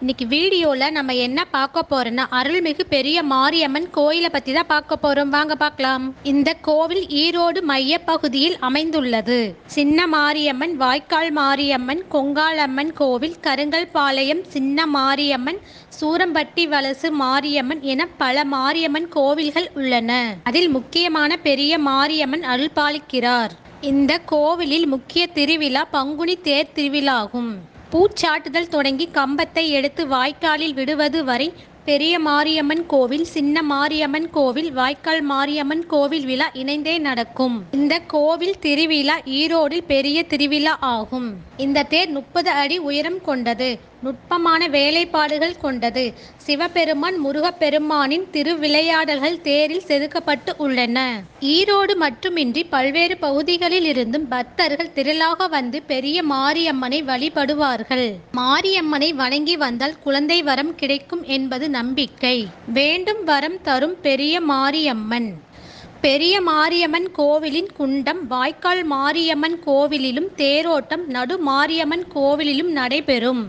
இன்னைக்கு வீடியோல நம்ம என்ன பார்க்க போறோம்னா அருள்மிகு பெரிய மாரியம்மன் கோயிலை பத்தி தான் பார்க்க போறோம். வாங்க பார்க்கலாம். இந்த கோவில் ஈரோடு மைய பகுதியில் அமைந்துள்ளது. சின்ன மாரியம்மன், வாய்க்கால் மாரியம்மன், கொங்காலம்மன் கோவில், கருங்கல் பாளையம் சின்ன மாரியம்மன், சூரம்பட்டி வலசு மாரியம்மன் என பல மாரியம்மன் கோவில்கள் உள்ளன. அதில் முக்கியமான பெரிய மாரியம்மன் அருள்பாலிக்கிறார். இந்த கோவிலில் முக்கிய திருவிழா பங்குனி தேர் திருவிழாகும். பூச்சாட்டுதல் தொடங்கி கம்பத்தை எடுத்து வாய்க்காலில் விடுவது வரை பெரிய மாரியம்மன் கோவில், சின்ன மாரியம்மன் கோவில், வாய்க்கால் மாரியம்மன் கோவில் விழா இணைந்தே நடக்கும். இந்த கோவில் திருவிழா ஈரோடில் பெரிய திருவிழா ஆகும். இந்த தேர் 30 அடி உயரம் கொண்டது. நுட்பமான வேலைப்பாடுகள் கொண்டது. சிவபெருமான், முருகப்பெருமானின் திருவிளையாடல்கள் தேரில் செதுக்கப்பட்டு உள்ளன. ஈரோடு மட்டுமின்றி பல்வேறு பகுதிகளில் இருந்தும் பக்தர்கள் திரளாக வந்து பெரிய மாரியம்மனை வழிபடுவார்கள். மாரியம்மனை வணங்கி வந்தால் குழந்தை வரம் கிடைக்கும் என்பது நம்பிக்கை. வேண்டும் வரம் தரும் பெரிய மாரியம்மன். பெரிய மாரியம்மன் கோவிலின் குண்டம் வாய்க்கால் மாரியம்மன் கோவிலிலும் தேரோட்டம் நடு மாரியம்மன் கோவிலிலும் நடைபெறும்.